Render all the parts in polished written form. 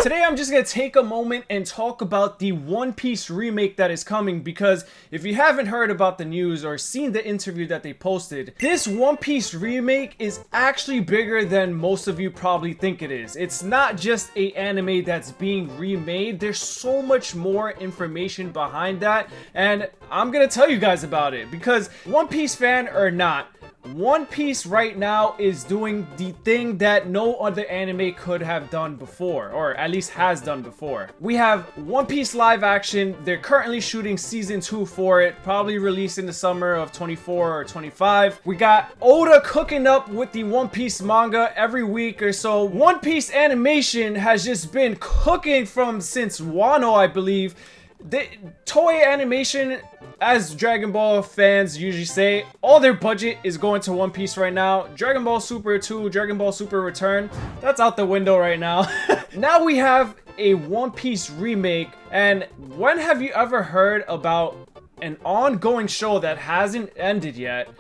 Today I'm just gonna take a moment and talk about the One Piece remake that is coming, because if you haven't heard about the news or seen the interview that they posted, this One Piece remake is actually bigger than most of you probably think it is. It's not just an anime that's being remade, there's so much more information behind that, and I'm gonna tell you guys about it, because One Piece fan or not, One Piece right now is doing the thing that no other anime could have done before, or at least has done before. We have One Piece live action. They're currently shooting season 2 for it, probably released in the summer of 24 or 25. We got Oda cooking up with the One Piece manga every week or so. One Piece animation has just been cooking since Wano, I believe. The Toei Animation, as Dragon Ball fans usually say, all their budget is going to One Piece right now. Dragon Ball Super 2, Dragon Ball Super Return, that's out the window right now. Now we have a One Piece remake, and when have you ever heard about an ongoing show that hasn't ended yet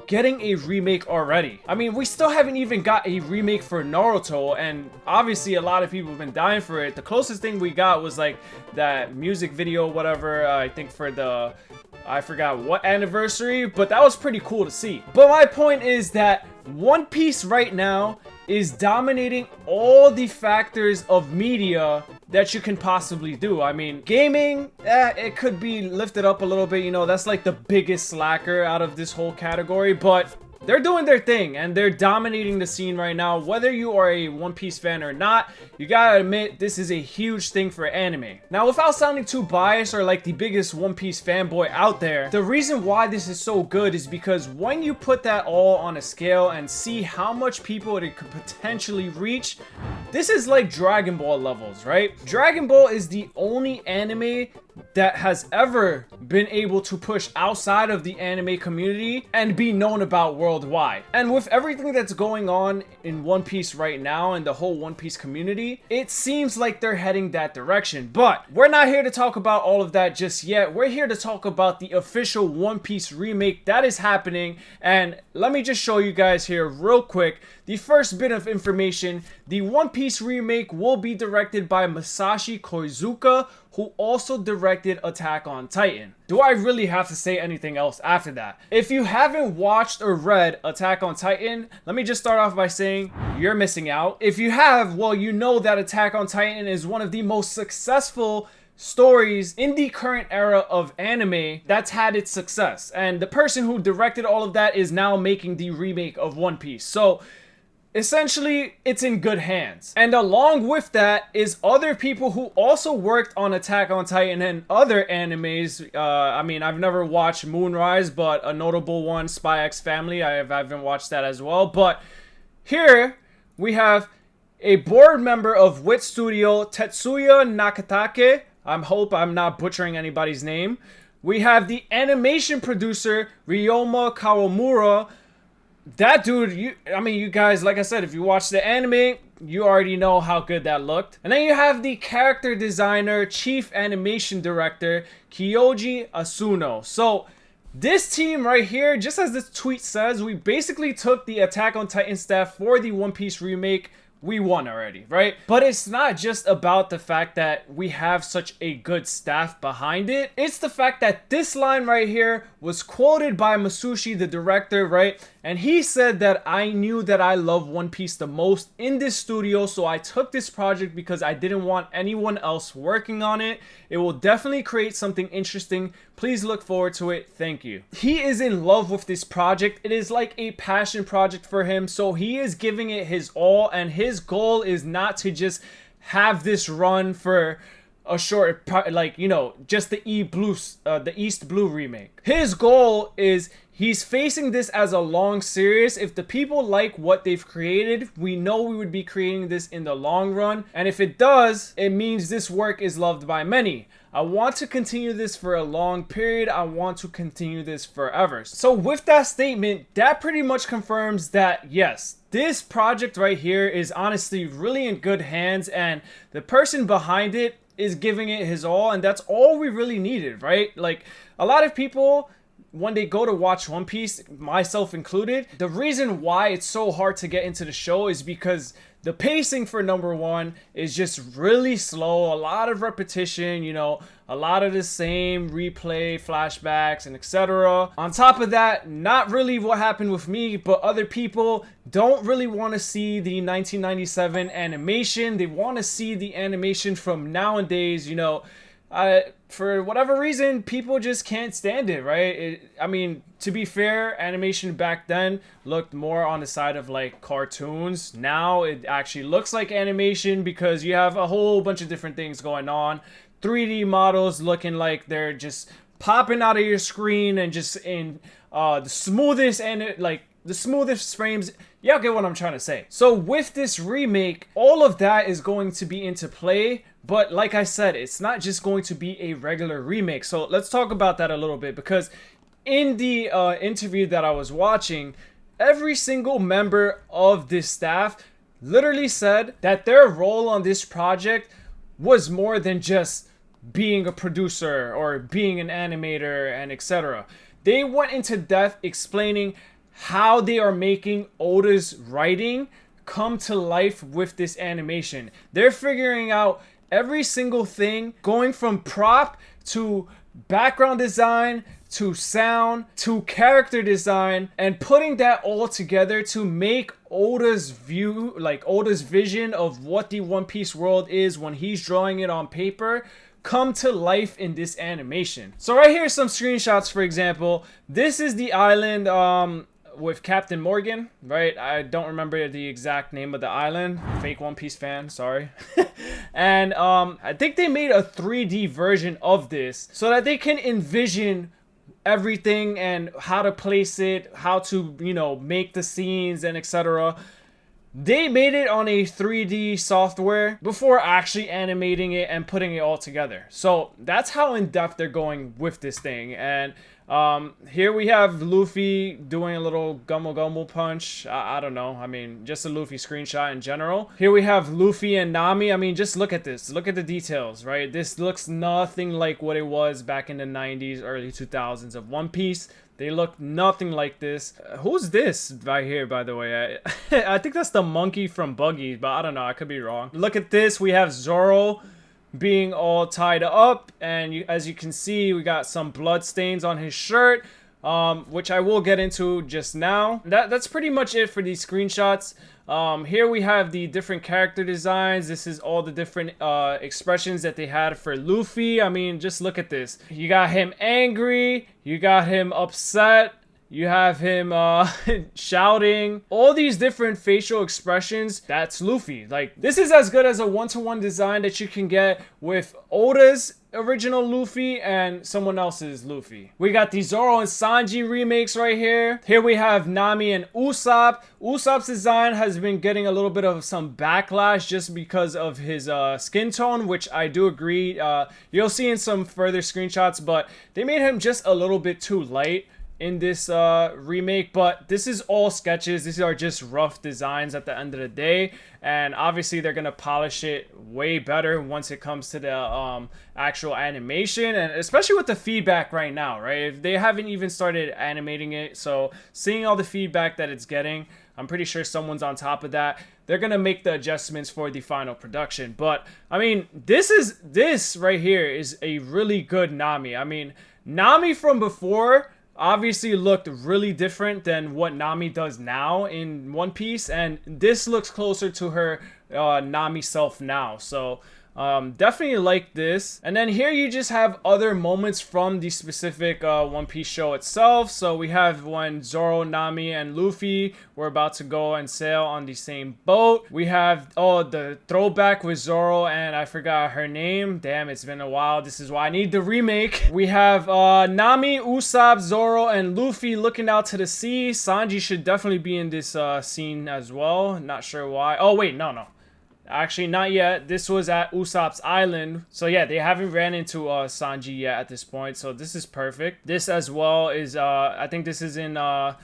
getting a remake already? I mean, we still haven't even got a remake for Naruto, and obviously a lot of people have been dying for it. The closest thing we got was like that music video, whatever, I think for the, I forgot what anniversary, but that was pretty cool to see. But my point is that One Piece right now is dominating all the factors of media that you can possibly do. I mean, gaming, it could be lifted up a little bit, you know, that's like the biggest slacker out of this whole category, but they're doing their thing and they're dominating the scene right now. Whether you are a One Piece fan or not, you gotta admit this is a huge thing for anime. Now, without sounding too biased or like the biggest One Piece fanboy out there, the reason why this is so good is because when you put that all on a scale and see how much people it could potentially reach, this is like Dragon Ball levels, right? Dragon Ball is the only anime that has ever been able to push outside of the anime community and be known about worldwide. And with everything that's going on in One Piece right now and the whole One Piece community, it seems like they're heading that direction. But we're not here to talk about all of that just yet. We're here to talk about the official One Piece remake that is happening. And let me just show you guys here real quick the first bit of information. The One Piece remake will be directed by Masashi Koizuka, who also directed Attack on Titan. Do I really have to say anything else after that? If you haven't watched or read Attack on Titan, let me just start off by saying you're missing out. If you have, well, you know that Attack on Titan is one of the most successful stories in the current era of anime that's had its success. And the person who directed all of that is now making the remake of One Piece. So essentially, it's in good hands. And along with that is other people who also worked on Attack on Titan and other animes. I mean, I've never watched Moonrise, but a notable one, Spy X Family, I haven't watched that as well. But here we have a board member of Wit Studio, Tetsuya Nakatake. I hope I'm not butchering anybody's name. We have the animation producer, Ryoma Kawamura. That dude, you guys, like I said, if you watch the anime, you already know how good that looked. And then you have the character designer, chief animation director, Kyoji Asuno. So this team right here, just as this tweet says, we basically took the Attack on Titan staff for the One Piece remake. We won already, right? But it's not just about the fact that we have such a good staff behind it. It's the fact that this line right here was quoted by Masushi, the director, right? And he said that I knew that I love One Piece the most in this studio, so I took this project because I didn't want anyone else working on it. It will definitely create something interesting. Please look forward to it. Thank you. He is in love with this project. It is like a passion project for him, so he is giving it his all, and his goal is not to just have this run for a short, like, you know, just the East Blue remake. His goal is he's facing this as a long series. If the people like what they've created, we know we would be creating this in the long run. And if it does, it means this work is loved by many. I want to continue this for a long period. I want to continue this forever. So with that statement, that pretty much confirms that, yes, this project right here is honestly really in good hands, and the person behind it is giving it his all, and that's all we really needed, right? Like, a lot of people when they go to watch One Piece, myself included, the reason why it's so hard to get into the show is because the pacing for number one is just really slow. A lot of repetition, you know, a lot of the same replay, flashbacks, and etc. On top of that, not really what happened with me, but other people don't really want to see the 1997 animation. They want to see the animation from nowadays, you know. For whatever reason, people just can't stand it, right? I mean, to be fair, animation back then looked more on the side of like cartoons. Now it actually looks like animation because you have a whole bunch of different things going on. 3D models looking like they're just popping out of your screen and just in the smoothest and like the smoothest frames. Y'all get what I'm trying to say. So with this remake, all of that is going to be into play. But like I said, it's not just going to be a regular remake. So let's talk about that a little bit, because in the interview that I was watching, every single member of this staff literally said that their role on this project was more than just being a producer or being an animator and etc. They went into depth explaining how they are making Oda's writing come to life with this animation. They're figuring out every single thing, going from prop to background design to sound to character design, and putting that all together to make Oda's view, like Oda's vision of what the One Piece world is when he's drawing it on paper, come to life in this animation. So right here are some screenshots. For example, this is the island with Captain Morgan, right? I don't remember the exact name of the island. Fake One Piece fan, sorry. And I think they made a 3D version of this so that they can envision everything and how to place it, how to, you know, make the scenes and etc. They made it on a 3D software before actually animating it and putting it all together. So that's how in depth they're going with this thing. And here we have Luffy doing a little gummo gummo punch. I don't know. I mean, just a Luffy screenshot in general. Here we have Luffy and Nami. I mean, just look at this. Look at the details, right? This looks nothing like what it was back in the 90s, early 2000s of One Piece. They look nothing like this. Who's this right here, by the way? I think that's the monkey from Buggy, but I don't know. I could be wrong. Look at this. We have Zoro being all tied up, and as you can see, we got some blood stains on his shirt, which I will get into just now. That's pretty much it for these screenshots. Here we have the different character designs. This is all the different expressions that they had for Luffy. I mean, just look at this. You got him angry, you got him upset, you have him shouting. All these different facial expressions, that's Luffy. Like, this is as good as a one-to-one design that you can get with Oda's original Luffy and someone else's Luffy. We got the Zoro and Sanji remakes right here. Here we have Nami and Usopp. Usopp's design has been getting a little bit of some backlash just because of his skin tone, which I do agree. You'll see in some further screenshots, but they made him just a little bit too light in this remake. But this is all sketches. These are just rough designs at the end of the day, and obviously they're gonna polish it way better once it comes to the actual animation, and especially with the feedback right now, right? If they haven't even started animating it, so seeing all the feedback that it's getting, I'm pretty sure someone's on top of that. They're gonna make the adjustments for the final production. But I mean, this right here is a really good Nami. I mean, Nami from before obviously looked really different than what Nami does now in One Piece, and this looks closer to her Nami self now. So definitely like this. And then here you just have other moments from the specific One Piece show itself. So we have when Zoro, Nami, and Luffy were about to go and sail on the same boat. We have, oh, the throwback with Zoro and I forgot her name. Damn, it's been a while. This is why I need the remake. We have Nami, Usopp, Zoro, and Luffy looking out to the sea. Sanji should definitely be in this scene as well. Not sure why. Oh, wait, no. Actually, not yet. This was at Usopp's island. So yeah, they haven't ran into Sanji yet at this point. So this is perfect. This as well is, I think this is in the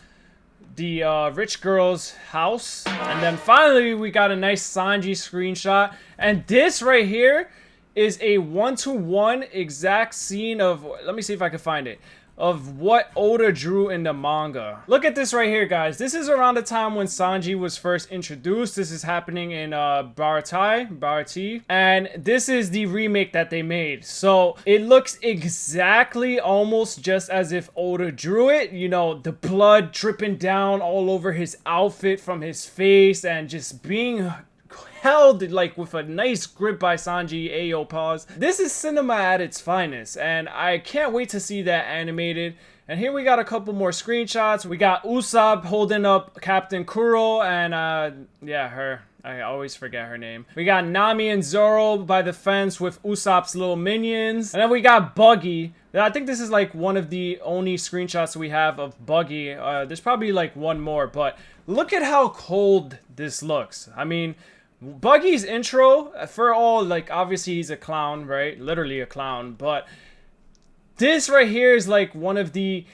rich girl's house. And then finally, we got a nice Sanji screenshot. And this right here is a one-to-one exact scene of, let me see if I can find it. of what Oda drew in the manga. Look at this right here, guys. This is around the time when Sanji was first introduced. This is happening in Baratie, and this is the remake that they made. So it looks exactly almost just as if Oda drew it. You know, the blood dripping down all over his outfit from his face and just being held like with a nice grip by Sanji. Ayo, pause. This is cinema at its finest, and I can't wait to see that animated. And here we got a couple more screenshots. We got Usopp holding up Captain Kuro and yeah, her. I always forget her name. We got Nami and Zoro by the fence with Usopp's little minions. And then we got Buggy. I think this is like one of the only screenshots we have of Buggy. There's probably like one more, but look at how cold this looks. I mean, Buggy's intro, for all, like, obviously he's a clown, right? Literally a clown, but this right here is like one of the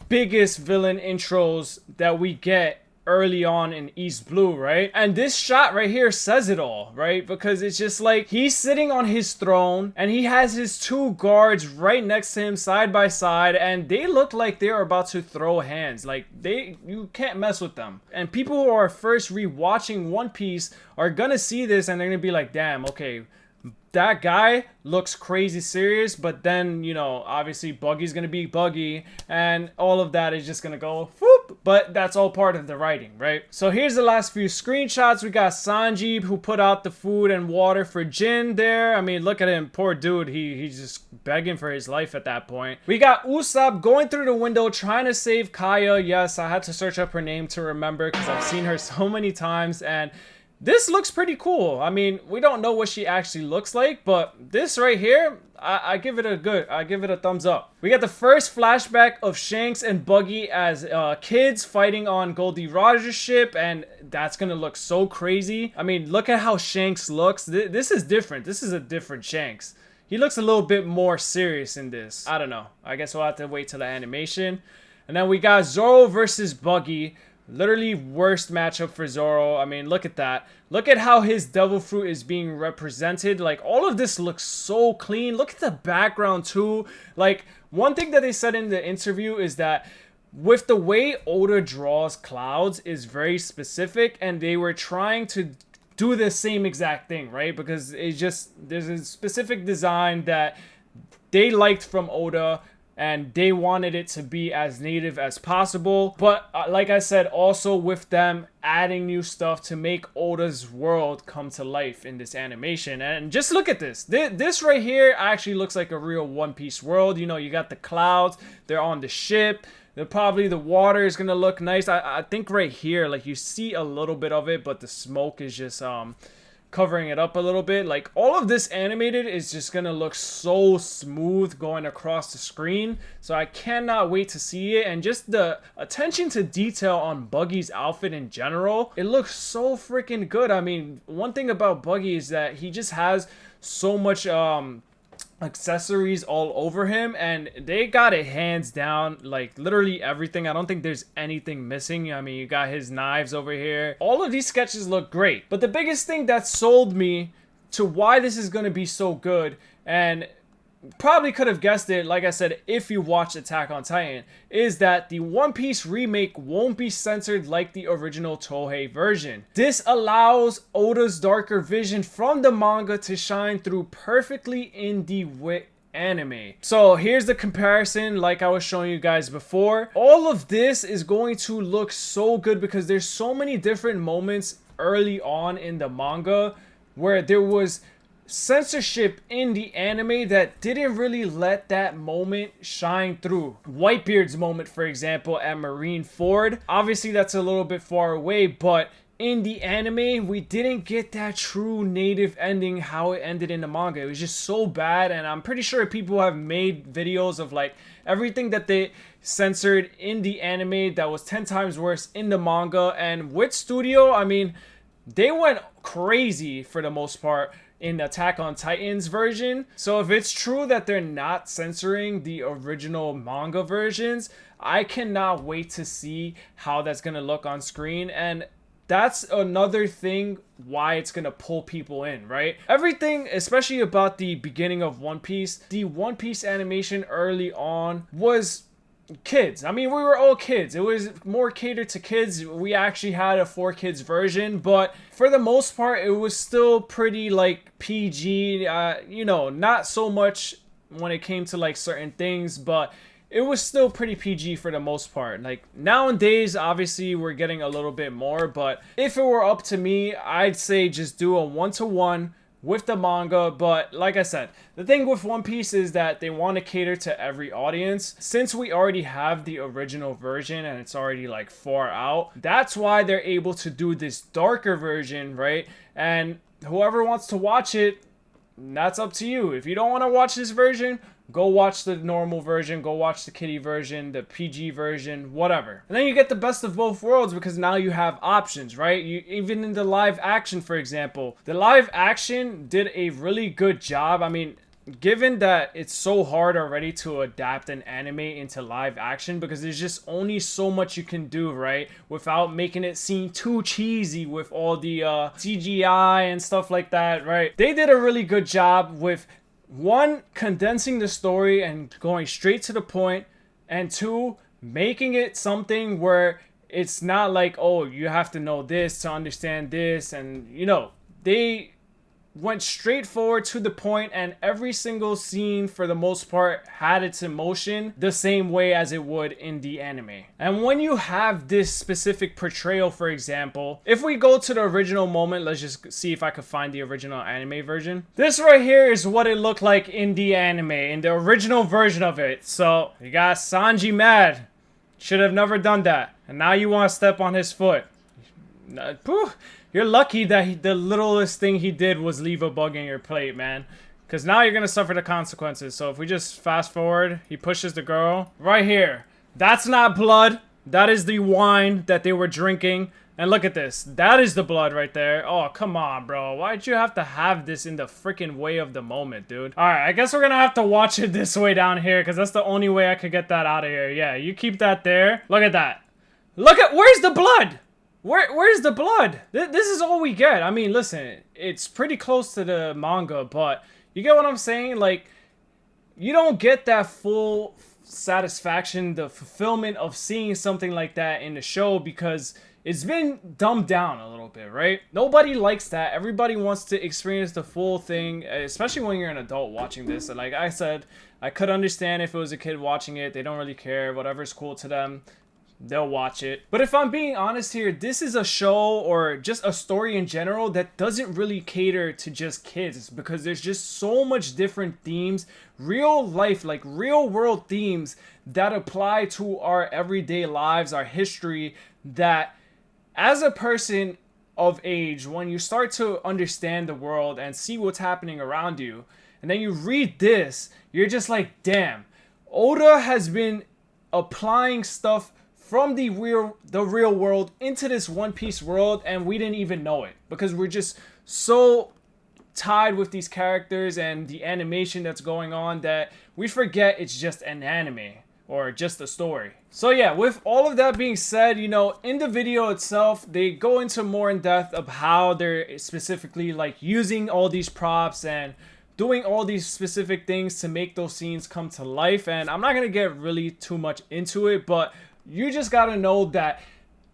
biggest villain intros that we get early on in East Blue, right? And this shot right here says it all, right? Because it's just like he's sitting on his throne and he has his two guards right next to him side by side, and they look like they're about to throw hands. Like, you can't mess with them. And people who are first rewatching One Piece are gonna see this and they're gonna be like, damn, okay, that guy looks crazy serious, but then, you know, obviously Buggy's gonna be Buggy and all of that is just gonna go whoop, but that's all part of the writing, right? So here's the last few screenshots. We got Sanji, who put out the food and water for Jin there. I mean, look at him, poor dude. He's just begging for his life at that point. We got Usopp going through the window trying to save Kaya. Yes, I had to search up her name to remember because I've seen her so many times, and this looks pretty cool. I mean, we don't know what she actually looks like, but this right here, I give it a thumbs up. We got the first flashback of Shanks and Buggy as kids fighting on Goldie Roger's ship, and that's gonna look so crazy. I mean, look at how Shanks looks. This is different. This is a different Shanks. He looks a little bit more serious in this. I don't know. I guess we'll have to wait till the animation. And then we got Zoro versus Buggy. Literally worst matchup for Zoro. I mean, look at that. Look at how his devil fruit is being represented. Like, all of this looks so clean. Look at the background too. Like, one thing that they said in the interview is that with the way Oda draws clouds is very specific, and they were trying to do the same exact thing, right? Because it's just, there's a specific design that they liked from Oda, and they wanted it to be as native as possible. But like I said, also with them adding new stuff to make Oda's world come to life in this animation. And just look at this. This right here actually looks like a real One Piece world. You know, you got the clouds, they're on the ship. Probably the water is gonna look nice. I think right here, like, you see a little bit of it, but the smoke is just covering it up a little bit. Like, all of this animated is just gonna look so smooth going across the screen, so I cannot wait to see it. And just the attention to detail on Buggy's outfit in general, it looks so freaking good. I mean, one thing about Buggy is that he just has so much accessories all over him, and they got it hands down, like literally everything. I don't think there's anything missing. I mean, you got his knives over here. All of these sketches look great, but the biggest thing that sold me to why this is going to be so good, and probably could have guessed it, like I said, if you watched Attack on Titan, is that the One Piece remake won't be censored like the original Toei version. This allows Oda's darker vision from the manga to shine through perfectly in the Wit anime. So here's the comparison, like I was showing you guys before. All of this is going to look so good because there's so many different moments early on in the manga where there was censorship in the anime that didn't really let that moment shine through. Whitebeard's moment, for example, at Marineford. Obviously, that's a little bit far away, but in the anime, we didn't get that true native ending how it ended in the manga. It was just so bad, and I'm pretty sure people have made videos of like everything that they censored in the anime that was 10 times worse in the manga. And Wit Studio, I mean, they went crazy for the most part in Attack on Titan's version. So if it's true that they're not censoring the original manga versions, I cannot wait to see how that's gonna look on screen. And that's another thing why it's gonna pull people in, right? Everything, especially about the beginning of One Piece, the One Piece animation early on was kids. I mean, we were all kids. It was more catered to kids. We actually had a 4 kids version, but for the most part, it was still pretty like PG. You know, not so much when it came to like certain things, but it was still pretty PG for the most part. Like nowadays, obviously we're getting a little bit more, but if it were up to me, I'd say just do a 1-to-1 with the manga. But like I said, the thing with One Piece is that they want to cater to every audience. Since we already have the original version and it's already like far out, that's why they're able to do this darker version, right? And whoever wants to watch it, that's up to you. If you don't want to watch this version, go watch the normal version, go watch the kiddie version, the PG version, whatever. And then you get the best of both worlds because now you have options, right? You even in the live action, for example, the live action did a really good job. I mean, given that it's so hard already to adapt an anime into live action because there's just only so much you can do, right? Without making it seem too cheesy with all the CGI and stuff like that, right? They did a really good job with, one, condensing the story and going straight to the point, and 2, making it something where it's not like, oh, you have to know this to understand this, and you know, they went straight forward to the point, and every single scene for the most part had its emotion the same way as it would in the anime. And when you have this specific portrayal, for example, if we go to the original moment, let's just see if I could find the original anime version. This right here is what it looked like in the anime, in the original version of it. So you got Sanji mad, should have never done that, and now you want to step on his foot. You're lucky that the littlest thing he did was leave a bug in your plate, man. Because now you're going to suffer the consequences. So if we just fast forward, he pushes the girl. Right here. That's not blood. That is the wine that they were drinking. And look at this. That is the blood right there. Oh, come on, bro. Why'd you have to have this in the freaking way of the moment, dude? Alright, I guess we're going to have to watch it this way down here. Because that's the only way I could get that out of here. Yeah, you keep that there. Look at that. Look at... Where's the blood? Where's the blood? This is all we get. I mean, listen, it's pretty close to the manga, but you get what I'm saying? Like, you don't get that full satisfaction, the fulfillment of seeing something like that in the show because it's been dumbed down a little bit, right? Nobody likes that. Everybody wants to experience the full thing, especially when you're an adult watching this. And like I said, I could understand if it was a kid watching it. They don't really care. Whatever's cool to them, they'll watch it. But if I'm being honest here, this is a show or just a story in general that doesn't really cater to just kids because there's just so much different themes, real life, like real world themes that apply to our everyday lives, our history, that as a person of age, when you start to understand the world and see what's happening around you, and then you read this, you're just like, damn, Oda has been applying stuff from the real world into this One Piece world, and we didn't even know it because we're just so tied with these characters and the animation that's going on that we forget it's just an anime or just a story. So yeah, with all of that being said, you know, in the video itself, they go into more in depth of how they're specifically like using all these props and doing all these specific things to make those scenes come to life. And I'm not gonna get really too much into it, but you just gotta know that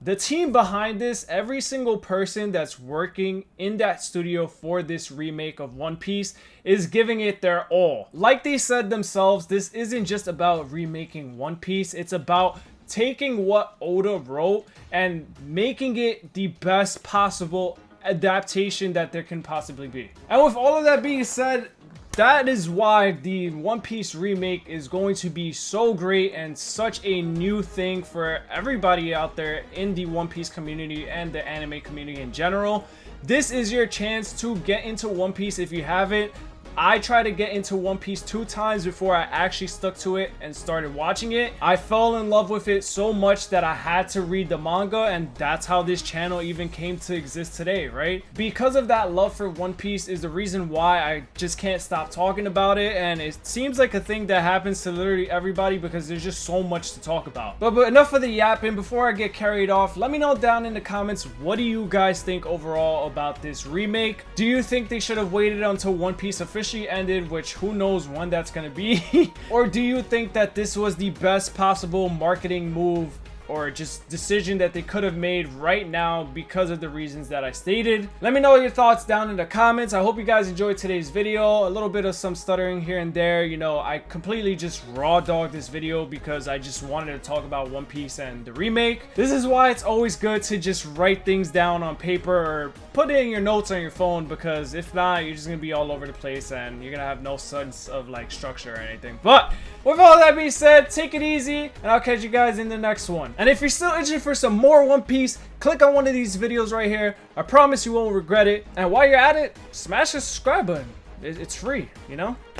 the team behind this, every single person that's working in that studio for this remake of One Piece is giving it their all. Like they said themselves, this isn't just about remaking One Piece, it's about taking what Oda wrote and making it the best possible adaptation that there can possibly be. And with all of that being said, that is why the One Piece remake is going to be so great and such a new thing for everybody out there in the One Piece community and the anime community in general. This is your chance to get into One Piece if you haven't. I tried to get into One Piece 2 times before I actually stuck to it and started watching it. I fell in love with it so much that I had to read the manga, and that's how this channel even came to exist today, right? Because of that love for One Piece is the reason why I just can't stop talking about it, and it seems like a thing that happens to literally everybody because there's just so much to talk about. But enough of the yapping. Before I get carried off, let me know down in the comments, what do you guys think overall about this remake? Do you think they should have waited until One Piece officially officially ended, which who knows when that's gonna be? Or do you think that this was the best possible marketing move or just decision that they could have made right now because of the reasons that I stated? Let me know your thoughts down in the comments. I hope you guys enjoyed today's video. A little bit of some stuttering here and there. You know, I completely just raw dogged this video because I just wanted to talk about One Piece and the remake. This is why it's always good to just write things down on paper or put it in your notes on your phone, because if not, you're just gonna be all over the place and you're gonna have no sense of like structure or anything. But with all that being said, take it easy and I'll catch you guys in the next one. And if you're still interested for some more One Piece, click on one of these videos right here. I promise you won't regret it. And while you're at it, smash the subscribe button. It's free, you know?